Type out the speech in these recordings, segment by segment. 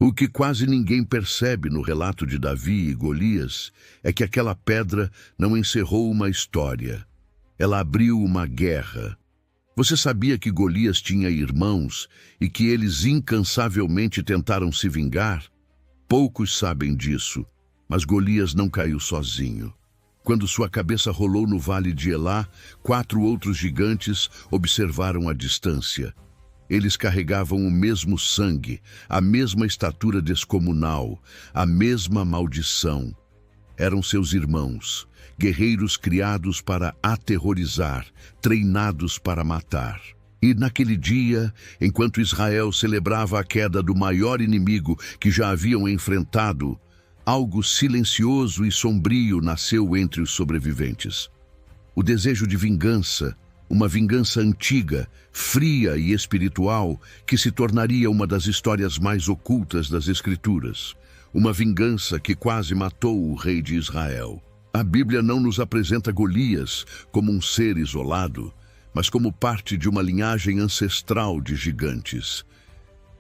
O que quase ninguém percebe no relato de Davi e Golias é que aquela pedra não encerrou uma história. Ela abriu uma guerra. Você sabia que Golias tinha irmãos e que eles incansavelmente tentaram se vingar? Poucos sabem disso, mas Golias não caiu sozinho. Quando sua cabeça rolou no vale de Elá, 4 outros gigantes observaram à distância. Eles carregavam o mesmo sangue, a mesma estatura descomunal, a mesma maldição. Eram seus irmãos, guerreiros criados para aterrorizar, treinados para matar. E naquele dia, enquanto Israel celebrava a queda do maior inimigo que já haviam enfrentado, algo silencioso e sombrio nasceu entre os sobreviventes. O desejo de vingança, uma vingança antiga, fria e espiritual, que se tornaria uma das histórias mais ocultas das Escrituras. Uma vingança que quase matou o rei de Israel. A Bíblia não nos apresenta Golias como um ser isolado, mas como parte de uma linhagem ancestral de gigantes.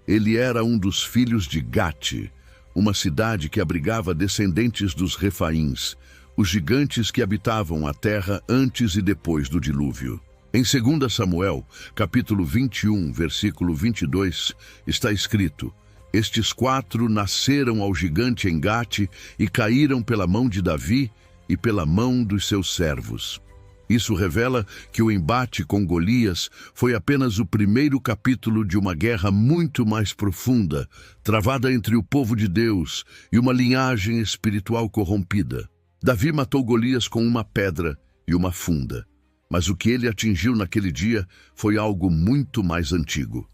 Ele era um dos filhos de Gate, uma cidade que abrigava descendentes dos Refaíns, os gigantes que habitavam a terra antes e depois do dilúvio. Em 2 Samuel, capítulo 21, versículo 22, está escrito: Estes 4 nasceram ao gigante em Gate e caíram pela mão de Davi e pela mão dos seus servos. Isso revela que o embate com Golias foi apenas o primeiro capítulo de uma guerra muito mais profunda, travada entre o povo de Deus e uma linhagem espiritual corrompida. Davi matou Golias com uma pedra e uma funda, mas o que ele atingiu naquele dia foi algo muito mais antigo.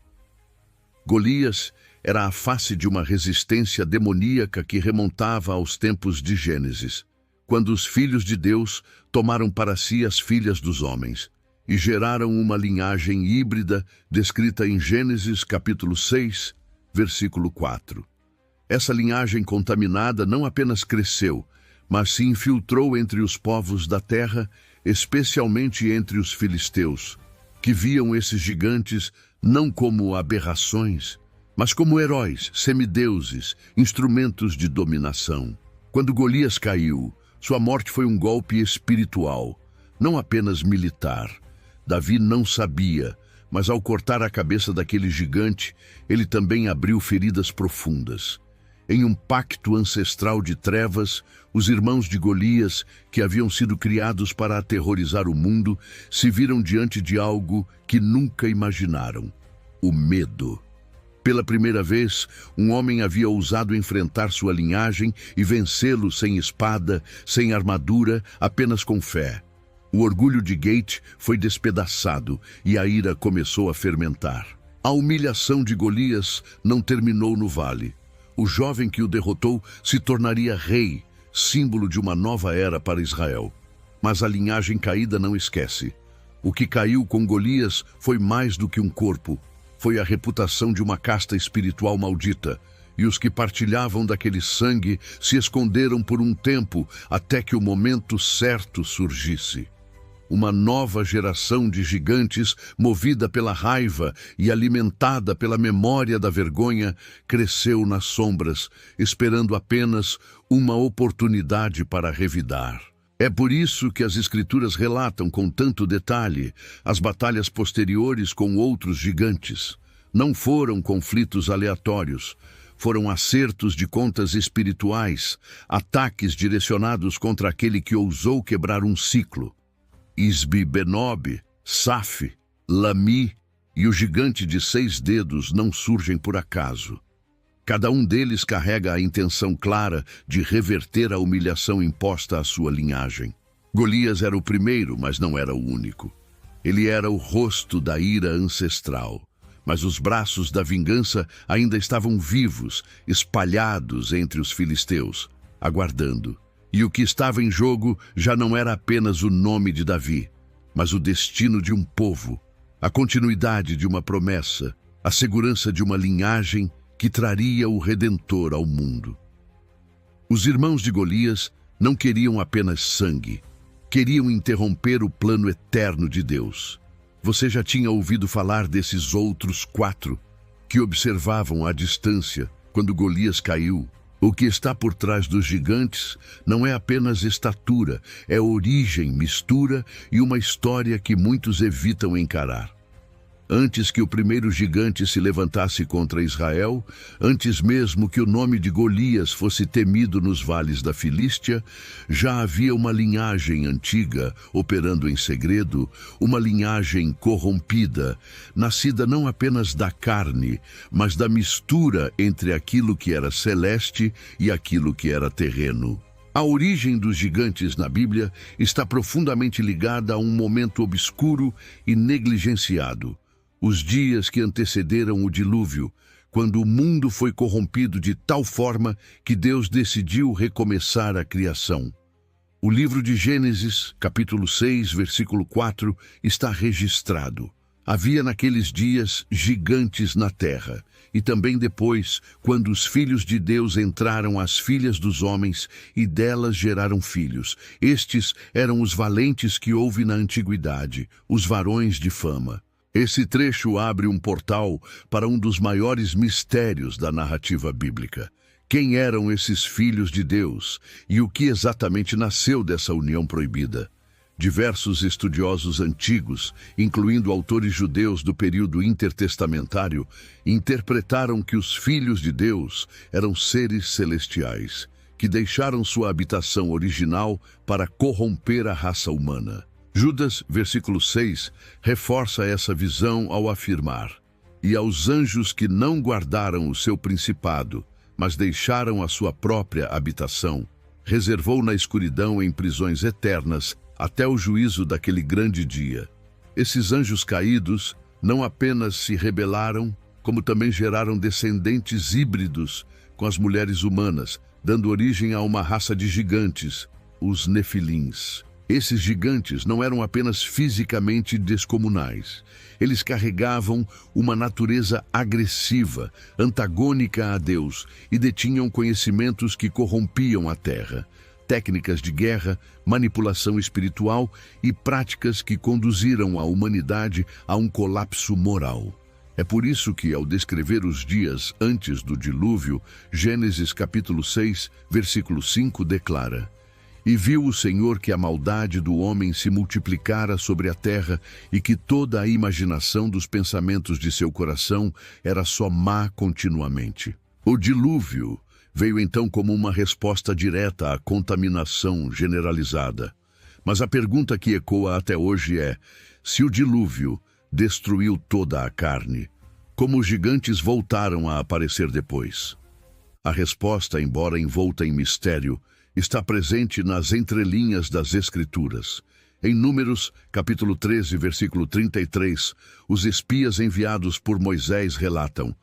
Golias era a face de uma resistência demoníaca que remontava aos tempos de Gênesis, quando os filhos de Deus tomaram para si as filhas dos homens e geraram uma linhagem híbrida descrita em Gênesis capítulo 6, versículo 4. Essa linhagem contaminada não apenas cresceu, mas se infiltrou entre os povos da terra, especialmente entre os filisteus, que viam esses gigantes não como aberrações, mas como heróis, semideuses, instrumentos de dominação. Quando Golias caiu, sua morte foi um golpe espiritual, não apenas militar. Davi não sabia, mas ao cortar a cabeça daquele gigante, ele também abriu feridas profundas. Em um pacto ancestral de trevas, os irmãos de Golias, que haviam sido criados para aterrorizar o mundo, se viram diante de algo que nunca imaginaram: o medo. Pela primeira vez, um homem havia ousado enfrentar sua linhagem e vencê-lo sem espada, sem armadura, apenas com fé. O orgulho de Gate foi despedaçado e a ira começou a fermentar. A humilhação de Golias não terminou no vale. O jovem que o derrotou se tornaria rei, símbolo de uma nova era para Israel. Mas a linhagem caída não esquece. O que caiu com Golias foi mais do que um corpo. Foi a reputação de uma casta espiritual maldita, e os que partilhavam daquele sangue se esconderam por um tempo até que o momento certo surgisse. Uma nova geração de gigantes, movida pela raiva e alimentada pela memória da vergonha, cresceu nas sombras, esperando apenas uma oportunidade para revidar. É por isso que as Escrituras relatam com tanto detalhe as batalhas posteriores com outros gigantes. Não foram conflitos aleatórios, foram acertos de contas espirituais, ataques direcionados contra aquele que ousou quebrar um ciclo. Isbi-Benob, Saf, Lami e o gigante de 6 dedos não surgem por acaso. Cada um deles carrega a intenção clara de reverter a humilhação imposta à sua linhagem. Golias era o primeiro, mas não era o único. Ele era o rosto da ira ancestral, mas os braços da vingança ainda estavam vivos, espalhados entre os filisteus, aguardando. E o que estava em jogo já não era apenas o nome de Davi, mas o destino de um povo, a continuidade de uma promessa, a segurança de uma linhagem que traria o Redentor ao mundo. Os irmãos de Golias não queriam apenas sangue, queriam interromper o plano eterno de Deus. Você já tinha ouvido falar desses outros 4 que observavam à distância, quando Golias caiu. O que está por trás dos gigantes não é apenas estatura, é origem, mistura e uma história que muitos evitam encarar. Antes que o primeiro gigante se levantasse contra Israel, antes mesmo que o nome de Golias fosse temido nos vales da Filístia, já havia uma linhagem antiga operando em segredo, uma linhagem corrompida, nascida não apenas da carne, mas da mistura entre aquilo que era celeste e aquilo que era terreno. A origem dos gigantes na Bíblia está profundamente ligada a um momento obscuro e negligenciado. Os dias que antecederam o dilúvio, quando o mundo foi corrompido de tal forma que Deus decidiu recomeçar a criação. O livro de Gênesis, capítulo 6, versículo 4, está registrado. Havia naqueles dias gigantes na terra, e também depois, quando os filhos de Deus entraram às filhas dos homens e delas geraram filhos. Estes eram os valentes que houve na antiguidade, os varões de fama. Esse trecho abre um portal para um dos maiores mistérios da narrativa bíblica. Quem eram esses filhos de Deus e o que exatamente nasceu dessa união proibida? Diversos estudiosos antigos, incluindo autores judeus do período intertestamentário, interpretaram que os filhos de Deus eram seres celestiais, que deixaram sua habitação original para corromper a raça humana. Judas, versículo 6, reforça essa visão ao afirmar: "E aos anjos que não guardaram o seu principado, mas deixaram a sua própria habitação, reservou na escuridão em prisões eternas até o juízo daquele grande dia." Esses anjos caídos não apenas se rebelaram, como também geraram descendentes híbridos com as mulheres humanas, dando origem a uma raça de gigantes, os Nefilins. Esses gigantes não eram apenas fisicamente descomunais. Eles carregavam uma natureza agressiva, antagônica a Deus, e detinham conhecimentos que corrompiam a terra, técnicas de guerra, manipulação espiritual e práticas que conduziram a humanidade a um colapso moral. É por isso que, ao descrever os dias antes do dilúvio, Gênesis capítulo 6, versículo 5 declara: "E viu o Senhor que a maldade do homem se multiplicara sobre a terra e que toda a imaginação dos pensamentos de seu coração era só má continuamente." O dilúvio veio então como uma resposta direta à contaminação generalizada. Mas a pergunta que ecoa até hoje é: se o dilúvio destruiu toda a carne, como os gigantes voltaram a aparecer depois? A resposta, embora envolta em mistério, está presente nas entrelinhas das Escrituras. Em Números, capítulo 13, versículo 33, os espias enviados por Moisés relatam: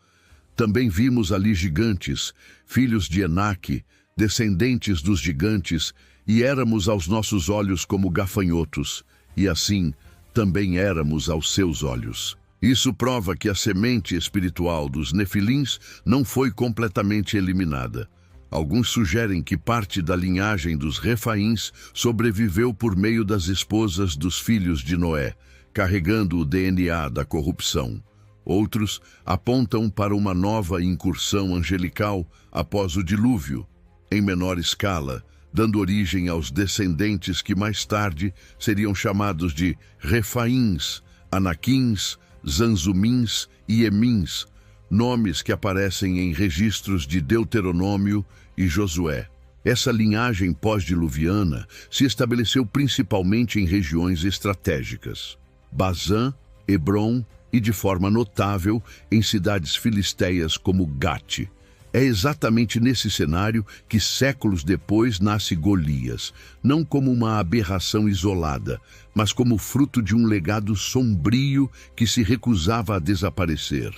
"Também vimos ali gigantes, filhos de Enaque, descendentes dos gigantes, e éramos aos nossos olhos como gafanhotos, e assim também éramos aos seus olhos." Isso prova que a semente espiritual dos Nefilins não foi completamente eliminada. Alguns sugerem que parte da linhagem dos Refaíns sobreviveu por meio das esposas dos filhos de Noé, carregando o DNA da corrupção. Outros apontam para uma nova incursão angelical após o dilúvio, em menor escala, dando origem aos descendentes que mais tarde seriam chamados de Refaíns, Anaquins, Zanzumins e Emins, nomes que aparecem em registros de Deuteronômio e Josué. Essa linhagem pós-diluviana se estabeleceu principalmente em regiões estratégicas: Bazã, Hebrom e, de forma notável, em cidades filisteias como Gate. É exatamente nesse cenário que séculos depois nasce Golias, não como uma aberração isolada, mas como fruto de um legado sombrio que se recusava a desaparecer.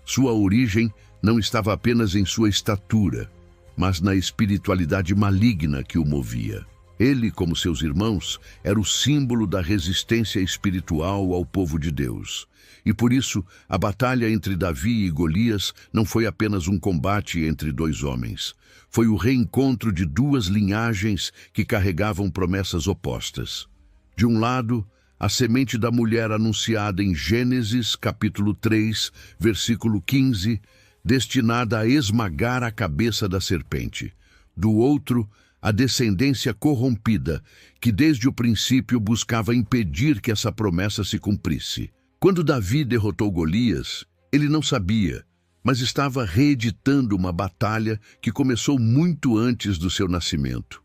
Sua origem não estava apenas em sua estatura, mas na espiritualidade maligna que o movia. Ele, como seus irmãos, era o símbolo da resistência espiritual ao povo de Deus. E por isso, a batalha entre Davi e Golias não foi apenas um combate entre dois homens. Foi o reencontro de duas linhagens que carregavam promessas opostas. De um lado, a semente da mulher anunciada em Gênesis, capítulo 3, versículo 15, destinada a esmagar a cabeça da serpente. Do outro, a descendência corrompida, que desde o princípio buscava impedir que essa promessa se cumprisse. Quando Davi derrotou Golias, ele não sabia, mas estava reeditando uma batalha que começou muito antes do seu nascimento.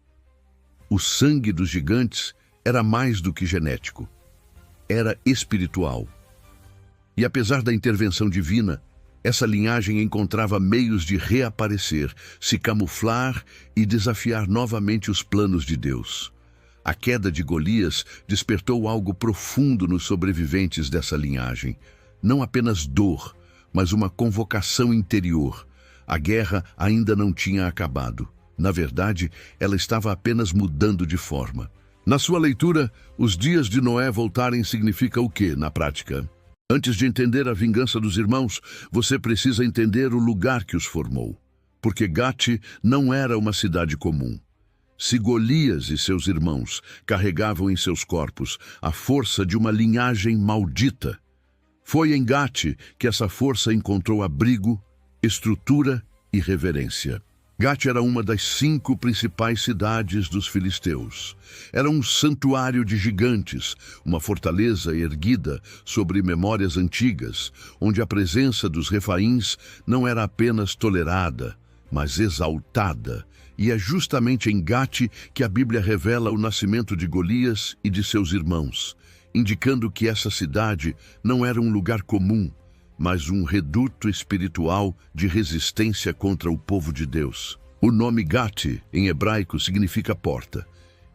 O sangue dos gigantes era mais do que genético, era espiritual. E apesar da intervenção divina, essa linhagem encontrava meios de reaparecer, se camuflar e desafiar novamente os planos de Deus. A queda de Golias despertou algo profundo nos sobreviventes dessa linhagem. Não apenas dor, mas uma convocação interior. A guerra ainda não tinha acabado. Na verdade, ela estava apenas mudando de forma. Na sua leitura, os dias de Noé voltarem significa o quê, na prática? Antes de entender a vingança dos irmãos, você precisa entender o lugar que os formou. Porque Gate não era uma cidade comum. Se Golias e seus irmãos carregavam em seus corpos a força de uma linhagem maldita, foi em Gate que essa força encontrou abrigo, estrutura e reverência. Gate era uma das 5 principais cidades dos filisteus. Era um santuário de gigantes, uma fortaleza erguida sobre memórias antigas, onde a presença dos refaíns não era apenas tolerada, mas exaltada. E é justamente em Gate que a Bíblia revela o nascimento de Golias e de seus irmãos, indicando que essa cidade não era um lugar comum, mas um reduto espiritual de resistência contra o povo de Deus. O nome Gate, em hebraico, significa porta.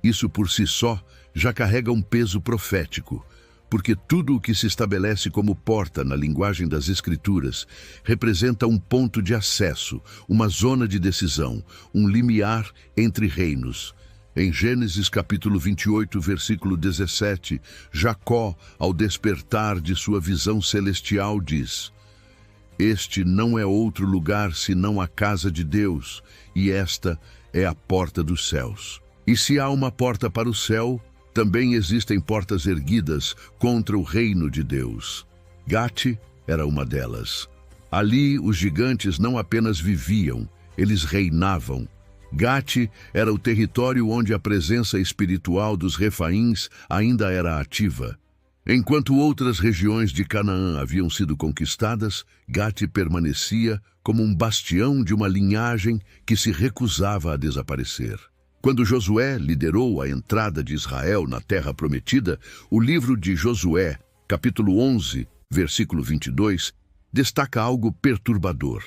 Isso por si só já carrega um peso profético, porque tudo o que se estabelece como porta na linguagem das Escrituras representa um ponto de acesso, uma zona de decisão, um limiar entre reinos. Em Gênesis capítulo 28, versículo 17, Jacó, ao despertar de sua visão celestial, diz: "Este não é outro lugar senão a casa de Deus, e esta é a porta dos céus." E se há uma porta para o céu, também existem portas erguidas contra o reino de Deus. Gate era uma delas. Ali os gigantes não apenas viviam, eles reinavam. Gate era o território onde a presença espiritual dos refaíns ainda era ativa. Enquanto outras regiões de Canaã haviam sido conquistadas, Gate permanecia como um bastião de uma linhagem que se recusava a desaparecer. Quando Josué liderou a entrada de Israel na Terra Prometida, o livro de Josué, capítulo 11, versículo 22, destaca algo perturbador.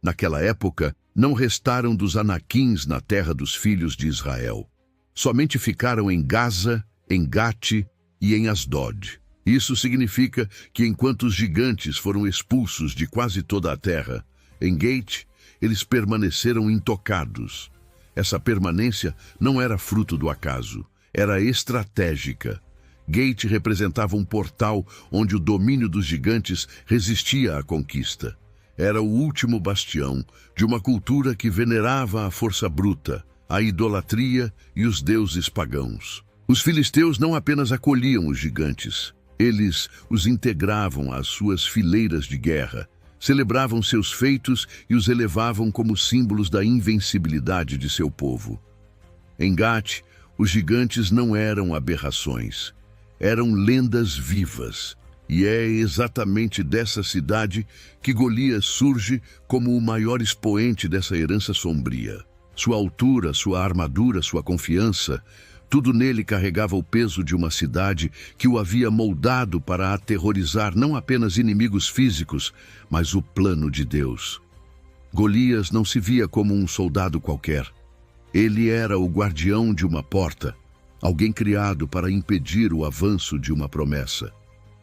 Naquela época, não restaram dos anaquins na terra dos filhos de Israel. Somente ficaram em Gaza, em Gate e em Asdod. Isso significa que enquanto os gigantes foram expulsos de quase toda a terra, em Gate eles permaneceram intocados. Essa permanência não era fruto do acaso, era estratégica. Gate representava um portal onde o domínio dos gigantes resistia à conquista. Era o último bastião de uma cultura que venerava a força bruta, a idolatria e os deuses pagãos. Os filisteus não apenas acolhiam os gigantes, eles os integravam às suas fileiras de guerra, celebravam seus feitos e os elevavam como símbolos da invencibilidade de seu povo. Em Gate, os gigantes não eram aberrações, eram lendas vivas. E é exatamente dessa cidade que Golias surge como o maior expoente dessa herança sombria. Sua altura, sua armadura, sua confiança, tudo nele carregava o peso de uma cidade que o havia moldado para aterrorizar não apenas inimigos físicos, mas o plano de Deus. Golias não se via como um soldado qualquer. Ele era o guardião de uma porta, alguém criado para impedir o avanço de uma promessa.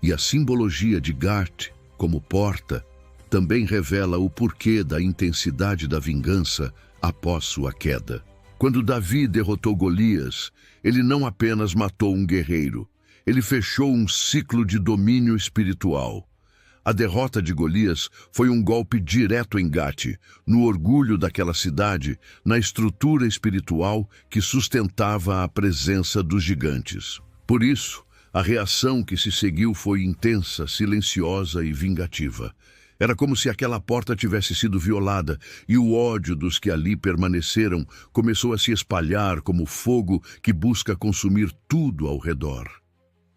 E a simbologia de Gate, como porta, também revela o porquê da intensidade da vingança após sua queda. Quando Davi derrotou Golias, ele não apenas matou um guerreiro, ele fechou um ciclo de domínio espiritual. A derrota de Golias foi um golpe direto em Gate, no orgulho daquela cidade, na estrutura espiritual que sustentava a presença dos gigantes. Por isso, a reação que se seguiu foi intensa, silenciosa e vingativa. Era como se aquela porta tivesse sido violada e o ódio dos que ali permaneceram começou a se espalhar como fogo que busca consumir tudo ao redor.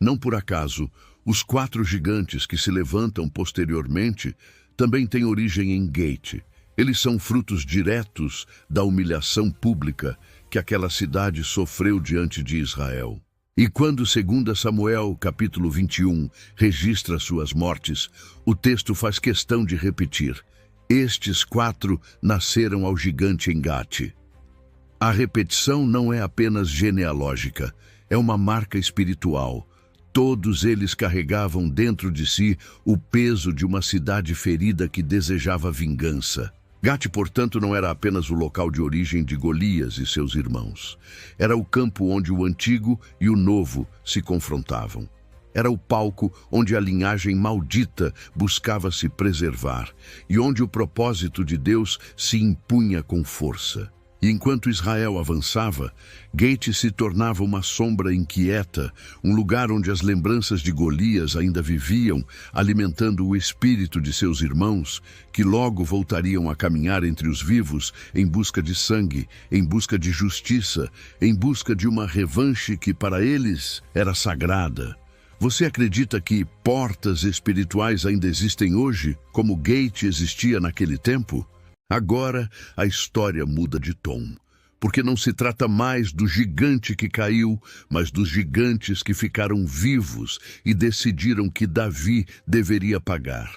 Não por acaso, os 4 gigantes que se levantam posteriormente também têm origem em Gate. Eles são frutos diretos da humilhação pública que aquela cidade sofreu diante de Israel. E quando 2 Samuel, capítulo 21, registra suas mortes, o texto faz questão de repetir: estes 4 nasceram ao gigante em Gate. A repetição não é apenas genealógica, é uma marca espiritual. Todos eles carregavam dentro de si o peso de uma cidade ferida que desejava vingança. Gate, portanto, não era apenas o local de origem de Golias e seus irmãos. Era o campo onde o antigo e o novo se confrontavam. Era o palco onde a linhagem maldita buscava se preservar e onde o propósito de Deus se impunha com força. E enquanto Israel avançava, Gate se tornava uma sombra inquieta, um lugar onde as lembranças de Golias ainda viviam, alimentando o espírito de seus irmãos, que logo voltariam a caminhar entre os vivos em busca de sangue, em busca de justiça, em busca de uma revanche que para eles era sagrada. Você acredita que portas espirituais ainda existem hoje, como Gate existia naquele tempo? Agora, a história muda de tom, porque não se trata mais do gigante que caiu, mas dos gigantes que ficaram vivos e decidiram que Davi deveria pagar.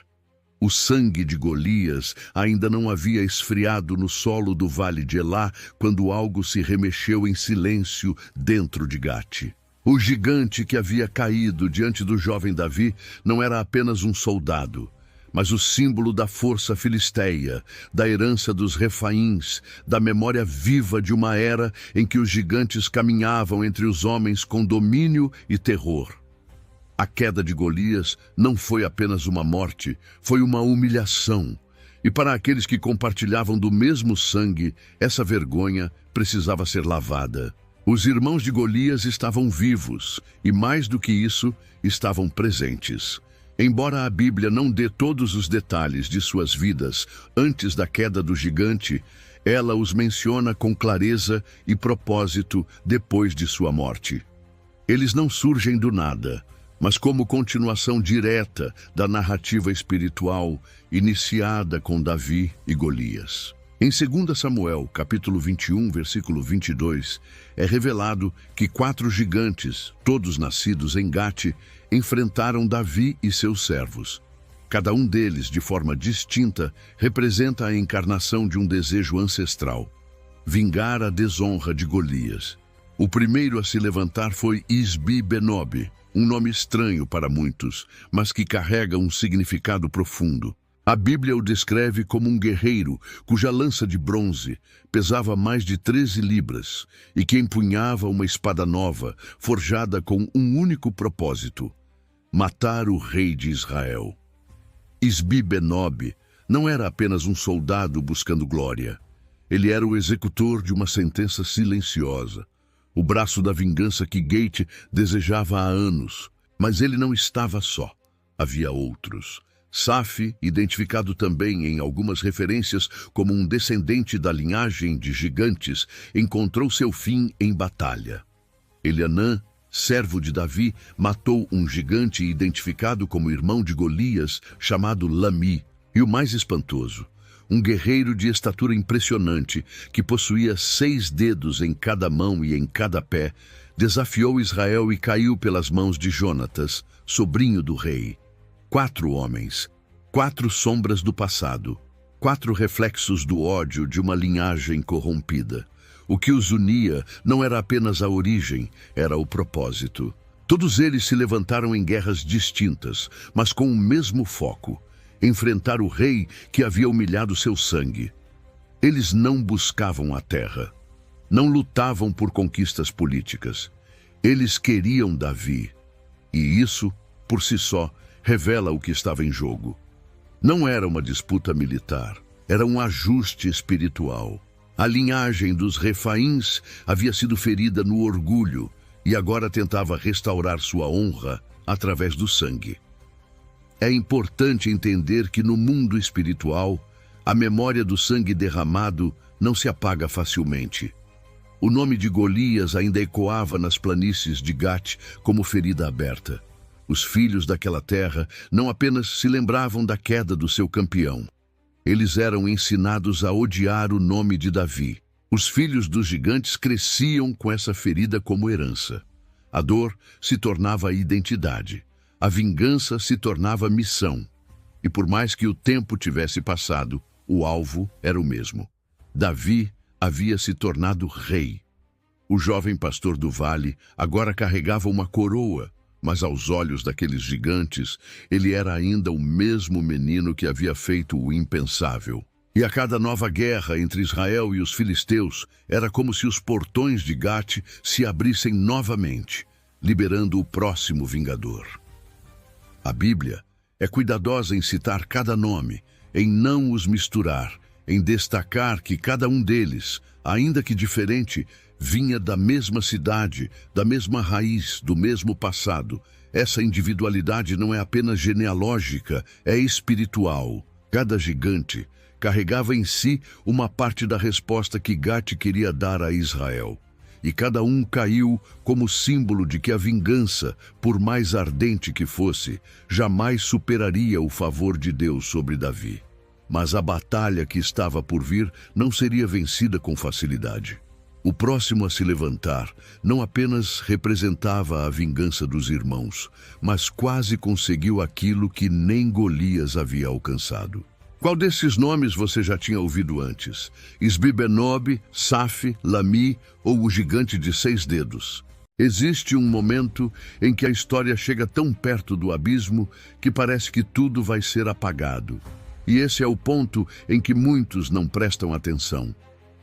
O sangue de Golias ainda não havia esfriado no solo do vale de Elá quando algo se remexeu em silêncio dentro de Gate. O gigante que havia caído diante do jovem Davi não era apenas um soldado, mas o símbolo da força filisteia, da herança dos Refaíns, da memória viva de uma era em que os gigantes caminhavam entre os homens com domínio e terror. A queda de Golias não foi apenas uma morte, foi uma humilhação. E para aqueles que compartilhavam do mesmo sangue, essa vergonha precisava ser lavada. Os irmãos de Golias estavam vivos e, mais do que isso, estavam presentes. Embora a Bíblia não dê todos os detalhes de suas vidas antes da queda do gigante, ela os menciona com clareza e propósito depois de sua morte. Eles não surgem do nada, mas como continuação direta da narrativa espiritual iniciada com Davi e Golias. Em 2 Samuel, capítulo 21, versículo 22, é revelado que 4 gigantes, todos nascidos em Gate, enfrentaram Davi e seus servos. Cada um deles, de forma distinta, representa a encarnação de um desejo ancestral: vingar a desonra de Golias. O primeiro a se levantar foi Isbi-Benob, um nome estranho para muitos, mas que carrega um significado profundo. A Bíblia o descreve como um guerreiro cuja lança de bronze pesava mais de 13 libras e que empunhava uma espada nova, forjada com um único propósito: matar o rei de Israel. Isbi-Benob não era apenas um soldado buscando glória. Ele era o executor de uma sentença silenciosa, o braço da vingança que Gate desejava há anos. Mas ele não estava só. Havia outros. Saf, identificado também em algumas referências como um descendente da linhagem de gigantes, encontrou seu fim em batalha. Elianã, servo de Davi, matou um gigante identificado como irmão de Golias, chamado Lami. E o mais espantoso, um guerreiro de estatura impressionante, que possuía 6 dedos em cada mão e em cada pé, desafiou Israel e caiu pelas mãos de Jonatas, sobrinho do rei. 4 homens, 4 sombras do passado, 4 reflexos do ódio de uma linhagem corrompida. O que os unia não era apenas a origem, era o propósito. Todos eles se levantaram em guerras distintas, mas com o mesmo foco: enfrentar o rei que havia humilhado seu sangue. Eles não buscavam a terra, não lutavam por conquistas políticas. Eles queriam Davi, e isso, por si só, revela o que estava em jogo. Não era uma disputa militar, era um ajuste espiritual. A linhagem dos Refaíns havia sido ferida no orgulho e agora tentava restaurar sua honra através do sangue. É importante entender que no mundo espiritual, a memória do sangue derramado não se apaga facilmente. O nome de Golias ainda ecoava nas planícies de Gate como ferida aberta. Os filhos daquela terra não apenas se lembravam da queda do seu campeão. Eles eram ensinados a odiar o nome de Davi. Os filhos dos gigantes cresciam com essa ferida como herança. A dor se tornava a identidade. A vingança se tornava missão. E por mais que o tempo tivesse passado, o alvo era o mesmo. Davi havia se tornado rei. O jovem pastor do vale agora carregava uma coroa, mas aos olhos daqueles gigantes, ele era ainda o mesmo menino que havia feito o impensável. E a cada nova guerra entre Israel e os filisteus, era como se os portões de Gate se abrissem novamente, liberando o próximo vingador. A Bíblia é cuidadosa em citar cada nome, em não os misturar, em destacar que cada um deles, ainda que diferente, vinha da mesma cidade, da mesma raiz, do mesmo passado. Essa individualidade não é apenas genealógica, é espiritual. Cada gigante carregava em si uma parte da resposta que Gate queria dar a Israel. E cada um caiu como símbolo de que a vingança, por mais ardente que fosse, jamais superaria o favor de Deus sobre Davi. Mas a batalha que estava por vir não seria vencida com facilidade. O próximo a se levantar não apenas representava a vingança dos irmãos, mas quase conseguiu aquilo que nem Golias havia alcançado. Qual desses nomes você já tinha ouvido antes? Isbi-Benob, Saf, Lami ou o gigante de 6 dedos? Existe um momento em que a história chega tão perto do abismo que parece que tudo vai ser apagado. E esse é o ponto em que muitos não prestam atenção.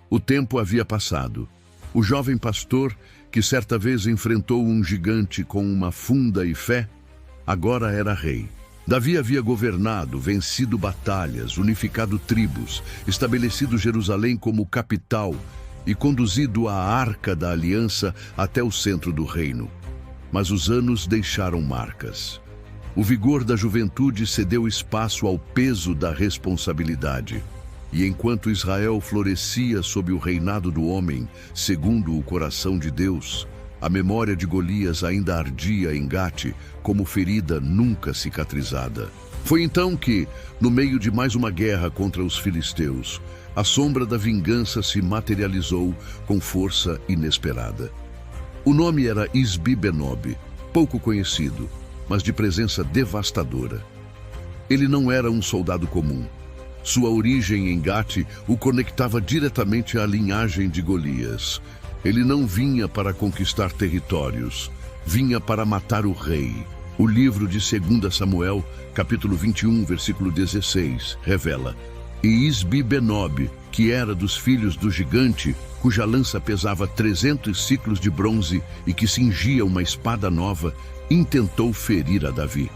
O tempo havia passado. O jovem pastor, que certa vez enfrentou um gigante com uma funda e fé, agora era rei. Davi havia governado, vencido batalhas, unificado tribos, estabelecido Jerusalém como capital e conduzido a Arca da Aliança até o centro do reino. Mas os anos deixaram marcas. O vigor da juventude cedeu espaço ao peso da responsabilidade. E enquanto Israel florescia sob o reinado do homem, segundo o coração de Deus, a memória de Golias ainda ardia em Gate como ferida nunca cicatrizada. Foi então que, no meio de mais uma guerra contra os filisteus, a sombra da vingança se materializou com força inesperada. O nome era Isbi-Benob, pouco conhecido, mas de presença devastadora. Ele não era um soldado comum. Sua origem em Gate o conectava diretamente à linhagem de Golias. Ele não vinha para conquistar territórios, vinha para matar o rei. O livro de 2 Samuel, capítulo 21, versículo 16, revela: E Isbi-Benob, que era dos filhos do gigante, cuja lança pesava 300 siclos de bronze e que cingia uma espada nova, intentou ferir a Davi.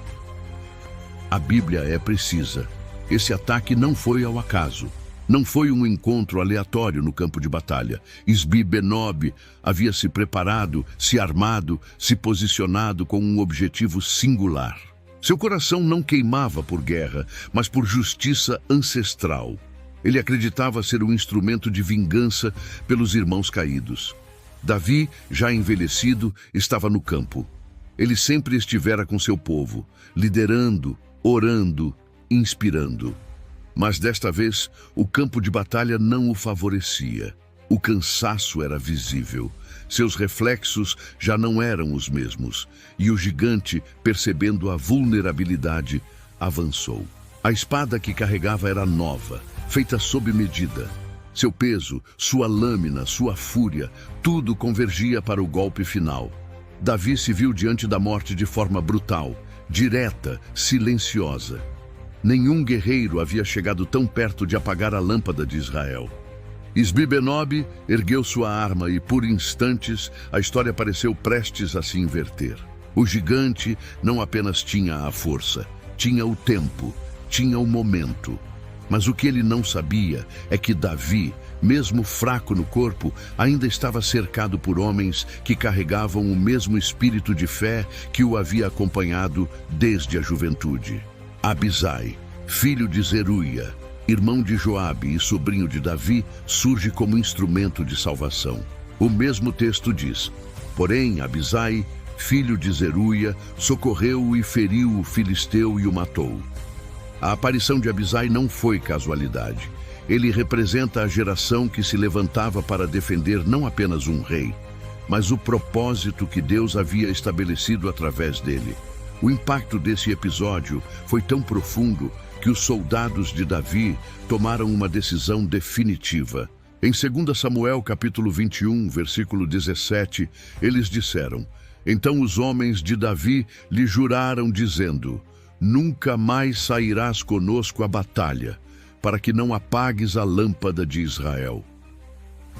A Bíblia é precisa. Esse ataque não foi ao acaso. Não foi um encontro aleatório no campo de batalha. Isbi-Benob havia se preparado, se armado, se posicionado com um objetivo singular. Seu coração não queimava por guerra, mas por justiça ancestral. Ele acreditava ser um instrumento de vingança pelos irmãos caídos. Davi, já envelhecido, estava no campo. Ele sempre estivera com seu povo, liderando, orando, inspirando. Mas desta vez, o campo de batalha não o favorecia. O cansaço era visível. Seus reflexos já não eram os mesmos. E o gigante, percebendo a vulnerabilidade, avançou. A espada que carregava era nova, feita sob medida. Seu peso, sua lâmina, sua fúria, tudo convergia para o golpe final. Davi se viu diante da morte de forma brutal, direta, silenciosa. Nenhum guerreiro havia chegado tão perto de apagar a lâmpada de Israel. Isbi-Benob ergueu sua arma e, por instantes, a história pareceu prestes a se inverter. O gigante não apenas tinha a força, tinha o tempo, tinha o momento. Mas o que ele não sabia é que Davi, mesmo fraco no corpo, ainda estava cercado por homens que carregavam o mesmo espírito de fé que o havia acompanhado desde a juventude. Abisai, filho de Zeruia, irmão de Joabe e sobrinho de Davi, surge como instrumento de salvação. O mesmo texto diz: porém, Abisai, filho de Zeruia, socorreu e feriu o filisteu e o matou. A aparição de Abisai não foi casualidade. Ele representa a geração que se levantava para defender não apenas um rei, mas o propósito que Deus havia estabelecido através dele. O impacto desse episódio foi tão profundo que os soldados de Davi tomaram uma decisão definitiva. Em 2 Samuel capítulo 21, versículo 17, eles disseram: então os homens de Davi lhe juraram dizendo: nunca mais sairás conosco à batalha, para que não apagues a lâmpada de Israel.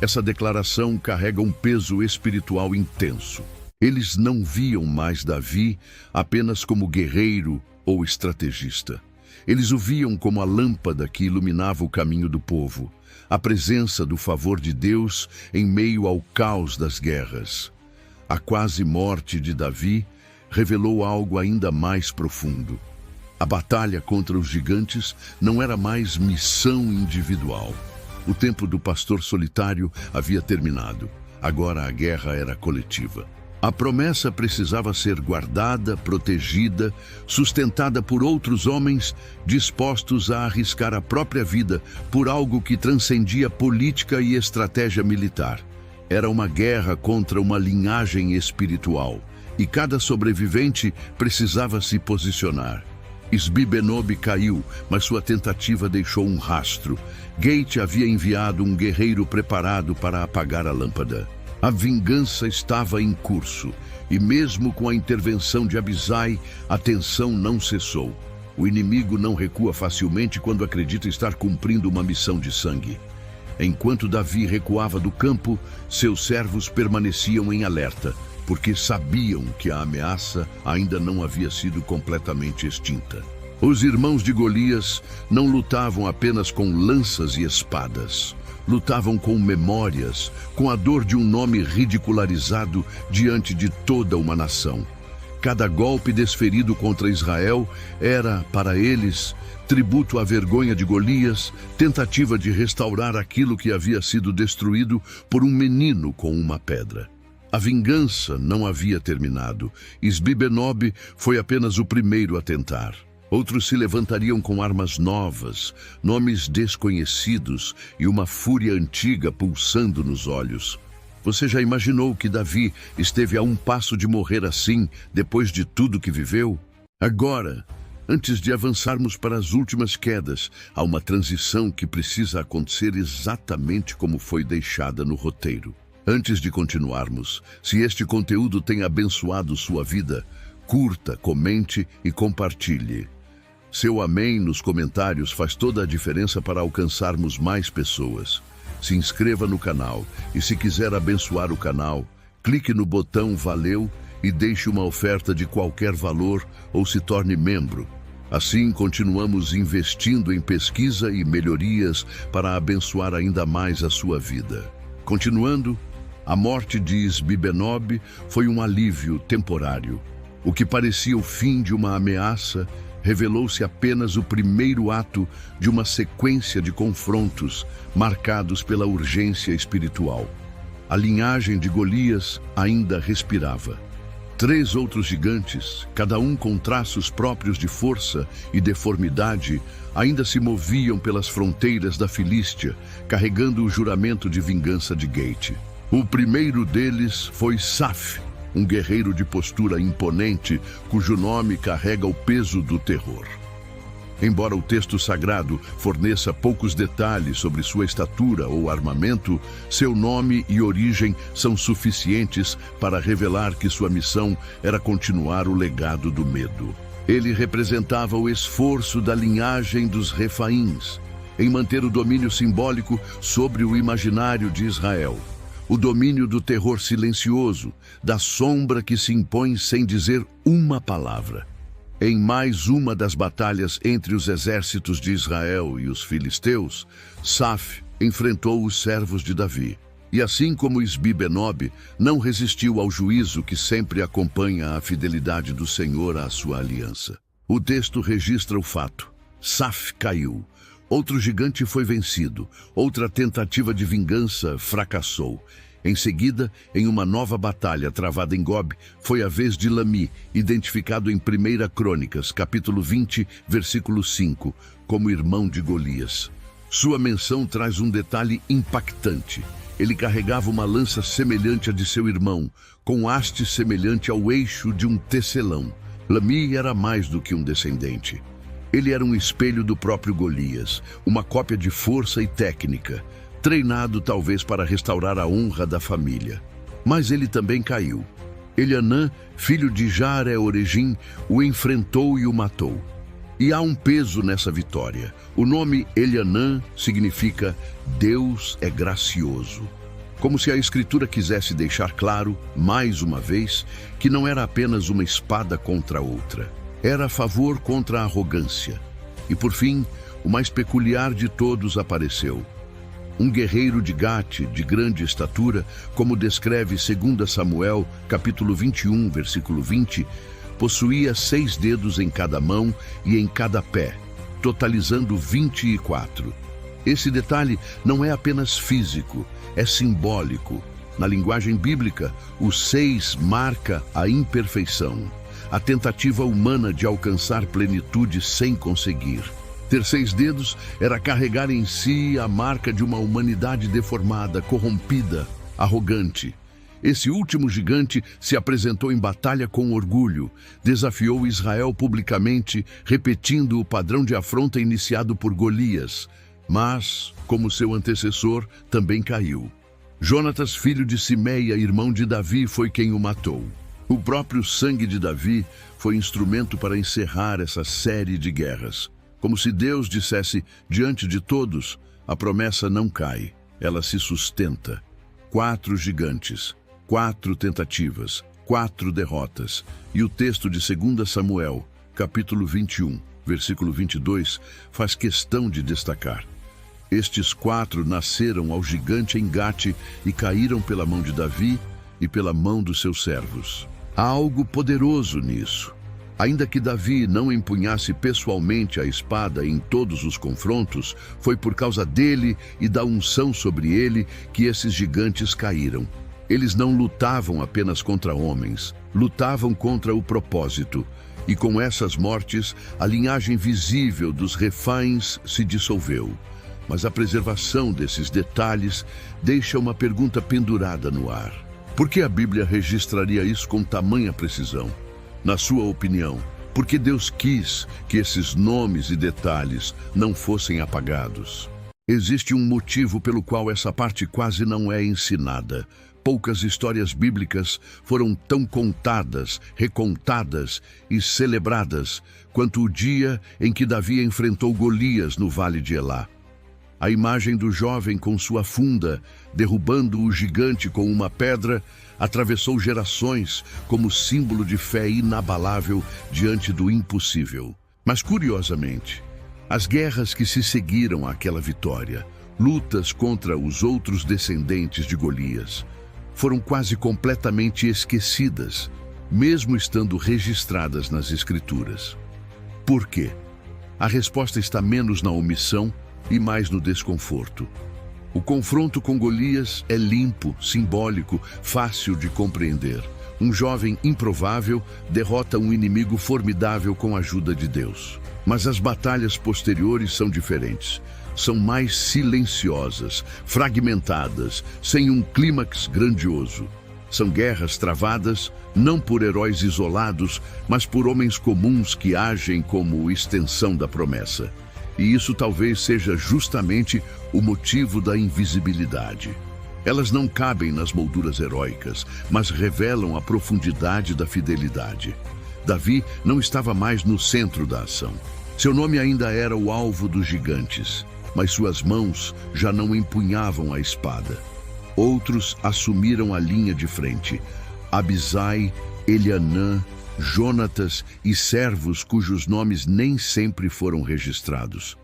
Essa declaração carrega um peso espiritual intenso. Eles não viam mais Davi apenas como guerreiro ou estrategista. Eles o viam como a lâmpada que iluminava o caminho do povo, a presença do favor de Deus em meio ao caos das guerras. A quase morte de Davi revelou algo ainda mais profundo. A batalha contra os gigantes não era mais missão individual. O tempo do pastor solitário havia terminado. Agora a guerra era coletiva. A promessa precisava ser guardada, protegida, sustentada por outros homens dispostos a arriscar a própria vida por algo que transcendia política e estratégia militar. Era uma guerra contra uma linhagem espiritual, e cada sobrevivente precisava se posicionar. Isbi-Benob caiu, mas sua tentativa deixou um rastro. Gate havia enviado um guerreiro preparado para apagar a lâmpada. A vingança estava em curso, e mesmo com a intervenção de Abisai, a tensão não cessou. O inimigo não recua facilmente quando acredita estar cumprindo uma missão de sangue. Enquanto Davi recuava do campo, seus servos permaneciam em alerta, porque sabiam que a ameaça ainda não havia sido completamente extinta. Os irmãos de Golias não lutavam apenas com lanças e espadas. Lutavam com memórias, com a dor de um nome ridicularizado diante de toda uma nação. Cada golpe desferido contra Israel era, para eles, tributo à vergonha de Golias, tentativa de restaurar aquilo que havia sido destruído por um menino com uma pedra. A vingança não havia terminado. Isbi-Benob foi apenas o primeiro a tentar. Outros se levantariam com armas novas, nomes desconhecidos e uma fúria antiga pulsando nos olhos. Você já imaginou que Davi esteve a um passo de morrer assim, depois de tudo que viveu? Agora, antes de avançarmos para as últimas quedas, há uma transição que precisa acontecer exatamente como foi deixada no roteiro. Antes de continuarmos, se este conteúdo tem abençoado sua vida, curta, comente e compartilhe. Seu amém nos comentários faz toda a diferença para alcançarmos mais pessoas. Se inscreva no canal e, se quiser abençoar o canal, clique no botão Valeu e deixe uma oferta de qualquer valor ou se torne membro. Assim, continuamos investindo em pesquisa e melhorias para abençoar ainda mais a sua vida. Continuando, a morte de Isbi-Benob foi um alívio temporário. O que parecia o fim de uma ameaça revelou-se apenas o primeiro ato de uma sequência de confrontos marcados pela urgência espiritual. A linhagem de Golias ainda respirava. 3 outros gigantes, cada um com traços próprios de força e deformidade, ainda se moviam pelas fronteiras da Filístia, carregando o juramento de vingança de Gate. O primeiro deles foi Saf, um guerreiro de postura imponente, cujo nome carrega o peso do terror. Embora o texto sagrado forneça poucos detalhes sobre sua estatura ou armamento, seu nome e origem são suficientes para revelar que sua missão era continuar o legado do medo. Ele representava o esforço da linhagem dos Refaíns em manter o domínio simbólico sobre o imaginário de Israel. O domínio do terror silencioso, da sombra que se impõe sem dizer uma palavra. Em mais uma das batalhas entre os exércitos de Israel e os filisteus, Saf enfrentou os servos de Davi. E assim como Isbi-Benob, não resistiu ao juízo que sempre acompanha a fidelidade do Senhor à sua aliança. O texto registra o fato. Saf caiu. Outro gigante foi vencido. Outra tentativa de vingança fracassou. Em seguida, em uma nova batalha travada em Gob, foi a vez de Lami, identificado em 1 Crônicas, capítulo 20, versículo 5, como irmão de Golias. Sua menção traz um detalhe impactante. Ele carregava uma lança semelhante à de seu irmão, com haste semelhante ao eixo de um tecelão. Lami era mais do que um descendente. Ele era um espelho do próprio Golias, uma cópia de força e técnica, treinado talvez para restaurar a honra da família. Mas ele também caiu. Elianã, filho de Jaare-Oregim, o enfrentou e o matou. E há um peso nessa vitória. O nome Elianã significa Deus é gracioso. Como se a Escritura quisesse deixar claro, mais uma vez, que não era apenas uma espada contra outra. Era a favor contra a arrogância. E por fim, o mais peculiar de todos apareceu. Um guerreiro de Gate, de grande estatura, como descreve 2 Samuel, capítulo 21, versículo 20, possuía 6 dedos em cada mão e em cada pé, totalizando 24. Esse detalhe não é apenas físico, é simbólico. Na linguagem bíblica, o 6 marca a imperfeição, a tentativa humana de alcançar plenitude sem conseguir. Ter 6 dedos era carregar em si a marca de uma humanidade deformada, corrompida, arrogante. Esse último gigante se apresentou em batalha com orgulho, desafiou Israel publicamente, repetindo o padrão de afronta iniciado por Golias. Mas, como seu antecessor, também caiu. Jonatas, filho de Simeia, irmão de Davi, foi quem o matou. O próprio sangue de Davi foi instrumento para encerrar essa série de guerras. Como se Deus dissesse, diante de todos, a promessa não cai, ela se sustenta. 4 gigantes, 4 tentativas, 4 derrotas. E o texto de 2 Samuel, capítulo 21, versículo 22, faz questão de destacar. Estes 4 nasceram ao gigante em Gate e caíram pela mão de Davi e pela mão dos seus servos. Há algo poderoso nisso. Ainda que Davi não empunhasse pessoalmente a espada em todos os confrontos, foi por causa dele e da unção sobre ele que esses gigantes caíram. Eles não lutavam apenas contra homens, lutavam contra o propósito. E com essas mortes, a linhagem visível dos Refaíns se dissolveu. Mas a preservação desses detalhes deixa uma pergunta pendurada no ar. Por que a Bíblia registraria isso com tamanha precisão? Na sua opinião, por que Deus quis que esses nomes e detalhes não fossem apagados? Existe um motivo pelo qual essa parte quase não é ensinada. Poucas histórias bíblicas foram tão contadas, recontadas e celebradas quanto o dia em que Davi enfrentou Golias no Vale de Elá. A imagem do jovem com sua funda, derrubando o gigante com uma pedra, atravessou gerações como símbolo de fé inabalável diante do impossível. Mas, curiosamente, as guerras que se seguiram àquela vitória, lutas contra os outros descendentes de Golias, foram quase completamente esquecidas, mesmo estando registradas nas Escrituras. Por quê? A resposta está menos na omissão e mais no desconforto. O confronto com Golias é limpo, simbólico, fácil de compreender. Um jovem improvável derrota um inimigo formidável com a ajuda de Deus. Mas as batalhas posteriores são diferentes. São mais silenciosas, fragmentadas, sem um clímax grandioso. São guerras travadas, não por heróis isolados, mas por homens comuns que agem como extensão da promessa. E isso talvez seja justamente o motivo da invisibilidade. Elas não cabem nas molduras heróicas, mas revelam a profundidade da fidelidade. Davi não estava mais no centro da ação. Seu nome ainda era o alvo dos gigantes, mas suas mãos já não empunhavam a espada. Outros assumiram a linha de frente. Abisai, Elianã, Jonatas e servos cujos nomes nem sempre foram registrados.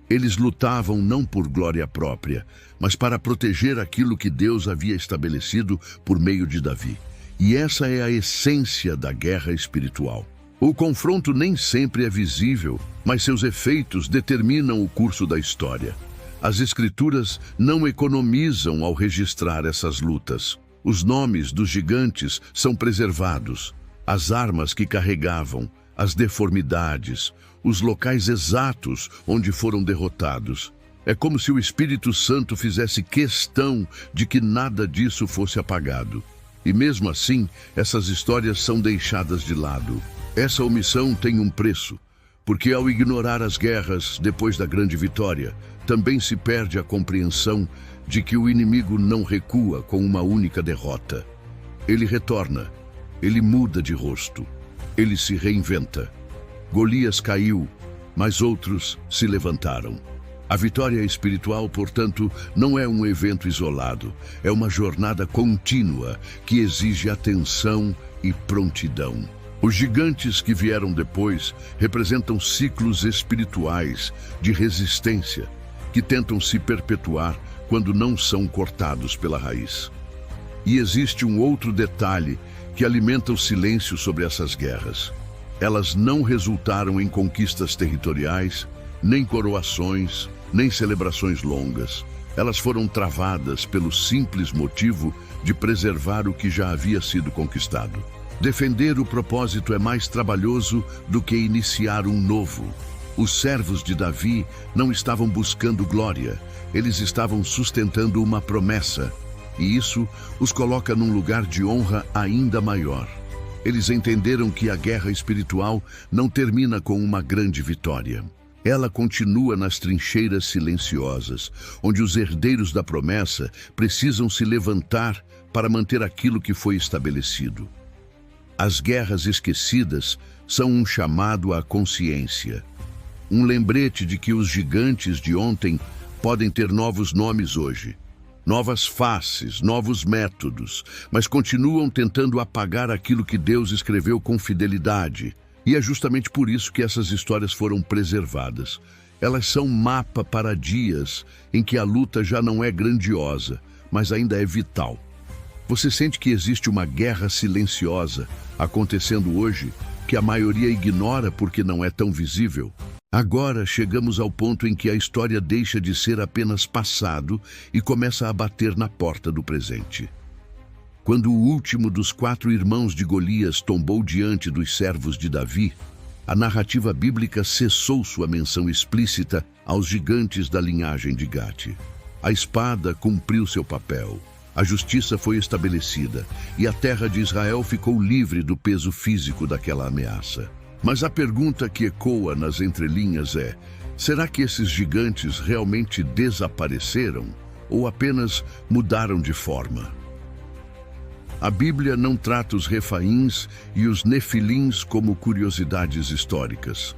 Eles lutavam não por glória própria, mas para proteger aquilo que Deus havia estabelecido por meio de Davi. E essa é a essência da guerra espiritual. O confronto nem sempre é visível, mas seus efeitos determinam o curso da história. As Escrituras não economizam ao registrar essas lutas. Os nomes dos gigantes são preservados, as armas que carregavam, as deformidades, os locais exatos onde foram derrotados. É como se o Espírito Santo fizesse questão de que nada disso fosse apagado. E mesmo assim, essas histórias são deixadas de lado. Essa omissão tem um preço, porque ao ignorar as guerras depois da grande vitória, também se perde a compreensão de que o inimigo não recua com uma única derrota. Ele retorna, ele muda de rosto, ele se reinventa. Golias caiu, mas outros se levantaram. A vitória espiritual, portanto, não é um evento isolado, é uma jornada contínua que exige atenção e prontidão. Os gigantes que vieram depois representam ciclos espirituais de resistência que tentam se perpetuar quando não são cortados pela raiz. E existe um outro detalhe que alimenta o silêncio sobre essas guerras. Elas não resultaram em conquistas territoriais, nem coroações, nem celebrações longas. Elas foram travadas pelo simples motivo de preservar o que já havia sido conquistado. Defender o propósito é mais trabalhoso do que iniciar um novo. Os servos de Davi não estavam buscando glória, eles estavam sustentando uma promessa, e isso os coloca num lugar de honra ainda maior. Eles entenderam que a guerra espiritual não termina com uma grande vitória. Ela continua nas trincheiras silenciosas, onde os herdeiros da promessa precisam se levantar para manter aquilo que foi estabelecido. As guerras esquecidas são um chamado à consciência, um lembrete de que os gigantes de ontem podem ter novos nomes hoje, novas faces, novos métodos, mas continuam tentando apagar aquilo que Deus escreveu com fidelidade. E é justamente por isso que essas histórias foram preservadas. Elas são mapa para dias em que a luta já não é grandiosa, mas ainda é vital. Você sente que existe uma guerra silenciosa acontecendo hoje que a maioria ignora porque não é tão visível? Agora chegamos ao ponto em que a história deixa de ser apenas passado e começa a bater na porta do presente. Quando o último dos 4 irmãos de Golias tombou diante dos servos de Davi, a narrativa bíblica cessou sua menção explícita aos gigantes da linhagem de Gate. A espada cumpriu seu papel, a justiça foi estabelecida e a terra de Israel ficou livre do peso físico daquela ameaça. Mas a pergunta que ecoa nas entrelinhas é: será que esses gigantes realmente desapareceram ou apenas mudaram de forma? A Bíblia não trata os refaíns e os nefilins como curiosidades históricas.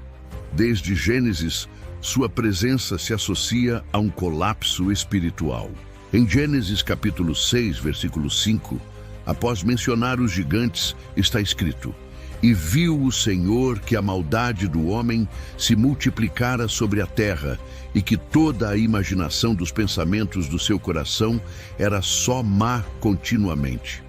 Desde Gênesis, sua presença se associa a um colapso espiritual. Em Gênesis capítulo 6, versículo 5, após mencionar os gigantes, está escrito: "E viu o Senhor que a maldade do homem se multiplicara sobre a terra, e que toda a imaginação dos pensamentos do seu coração era só má continuamente."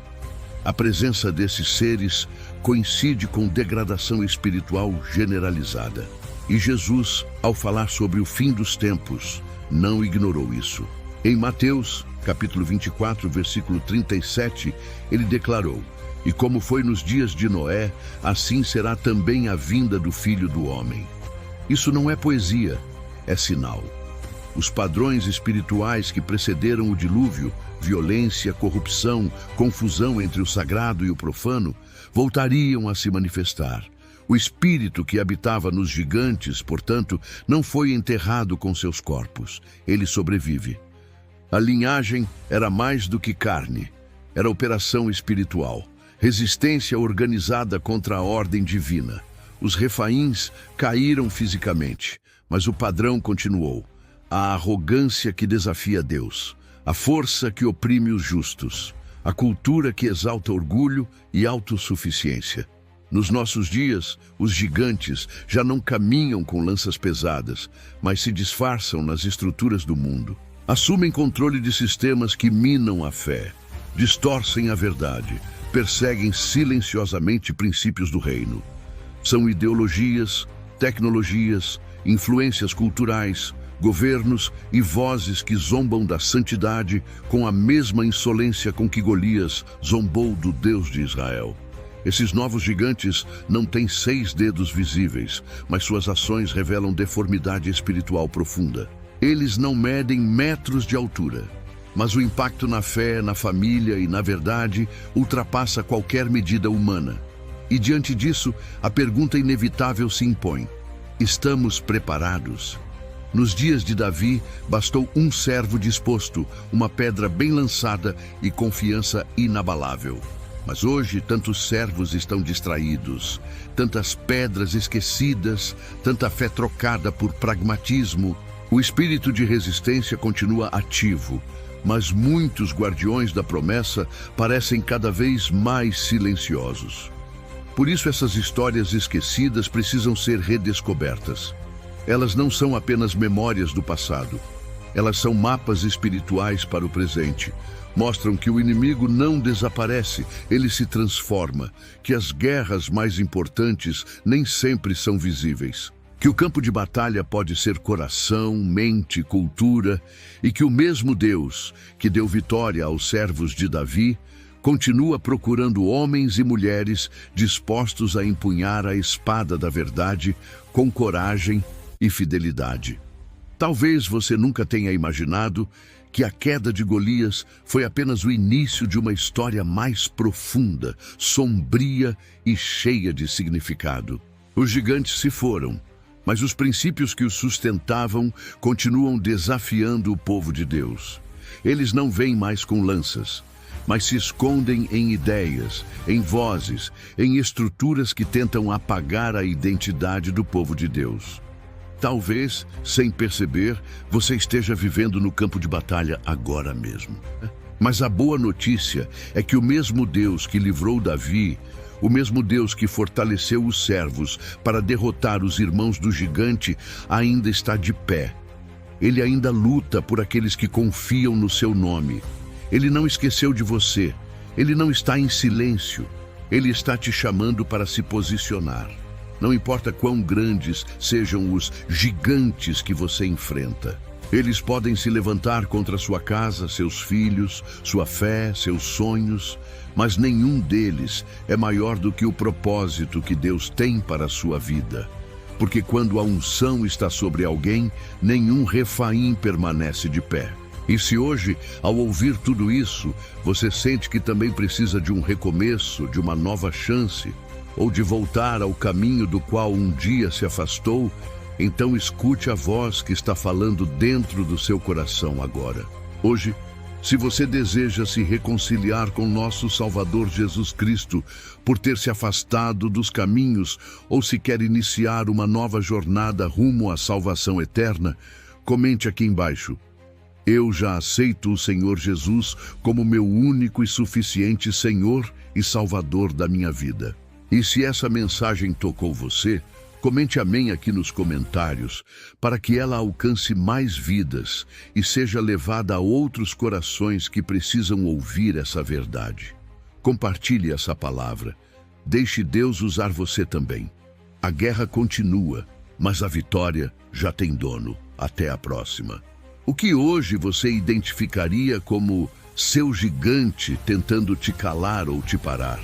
A presença desses seres coincide com degradação espiritual generalizada. E Jesus, ao falar sobre o fim dos tempos, não ignorou isso. Em Mateus, capítulo 24, versículo 37, ele declarou: "E como foi nos dias de Noé, assim será também a vinda do Filho do Homem." Isso não é poesia, é sinal. Os padrões espirituais que precederam o dilúvio, violência, corrupção, confusão entre o sagrado e o profano, voltariam a se manifestar. O espírito que habitava nos gigantes, portanto, não foi enterrado com seus corpos. Ele sobrevive. A linhagem era mais do que carne. Era operação espiritual, resistência organizada contra a ordem divina. Os refaíns caíram fisicamente, mas o padrão continuou. A arrogância que desafia Deus, a força que oprime os justos, a cultura que exalta orgulho e autossuficiência. Nos nossos dias, os gigantes já não caminham com lanças pesadas, mas se disfarçam nas estruturas do mundo. Assumem controle de sistemas que minam a fé, distorcem a verdade, perseguem silenciosamente princípios do reino. São ideologias, tecnologias, influências culturais, governos e vozes que zombam da santidade com a mesma insolência com que Golias zombou do Deus de Israel. Esses novos gigantes não têm 6 dedos visíveis, mas suas ações revelam deformidade espiritual profunda. Eles não medem metros de altura, mas o impacto na fé, na família e na verdade ultrapassa qualquer medida humana. E diante disso, a pergunta inevitável se impõe: estamos preparados? Nos dias de Davi, bastou um servo disposto, uma pedra bem lançada e confiança inabalável. Mas hoje, tantos servos estão distraídos, tantas pedras esquecidas, tanta fé trocada por pragmatismo. O espírito de resistência continua ativo, mas muitos guardiões da promessa parecem cada vez mais silenciosos. Por isso, essas histórias esquecidas precisam ser redescobertas. Elas não são apenas memórias do passado. Elas são mapas espirituais para o presente. Mostram que o inimigo não desaparece, ele se transforma, que as guerras mais importantes nem sempre são visíveis, que o campo de batalha pode ser coração, mente, cultura, e que o mesmo Deus que deu vitória aos servos de Davi continua procurando homens e mulheres dispostos a empunhar a espada da verdade com coragem e fidelidade. Talvez você nunca tenha imaginado que a queda de Golias foi apenas o início de uma história mais profunda, sombria e cheia de significado. Os gigantes se foram, mas os princípios que os sustentavam continuam desafiando o povo de Deus. Eles não vêm mais com lanças, mas se escondem em ideias, em vozes, em estruturas que tentam apagar a identidade do povo de Deus. Talvez, sem perceber, você esteja vivendo no campo de batalha agora mesmo. Mas a boa notícia é que o mesmo Deus que livrou Davi, o mesmo Deus que fortaleceu os servos para derrotar os irmãos do gigante, ainda está de pé. Ele ainda luta por aqueles que confiam no seu nome. Ele não esqueceu de você. Ele não está em silêncio. Ele está te chamando para se posicionar. Não importa quão grandes sejam os gigantes que você enfrenta. Eles podem se levantar contra sua casa, seus filhos, sua fé, seus sonhos, mas nenhum deles é maior do que o propósito que Deus tem para a sua vida. Porque quando a unção está sobre alguém, nenhum refaim permanece de pé. E se hoje, ao ouvir tudo isso, você sente que também precisa de um recomeço, de uma nova chance, ou de voltar ao caminho do qual um dia se afastou, então escute a voz que está falando dentro do seu coração agora. Hoje, se você deseja se reconciliar com nosso Salvador Jesus Cristo por ter se afastado dos caminhos ou se quer iniciar uma nova jornada rumo à salvação eterna, comente aqui embaixo: eu já aceito o Senhor Jesus como meu único e suficiente Senhor e Salvador da minha vida. E se essa mensagem tocou você, comente amém aqui nos comentários, para que ela alcance mais vidas e seja levada a outros corações que precisam ouvir essa verdade. Compartilhe essa palavra. Deixe Deus usar você também. A guerra continua, mas a vitória já tem dono. Até a próxima. O que hoje você identificaria como seu gigante tentando te calar ou te parar?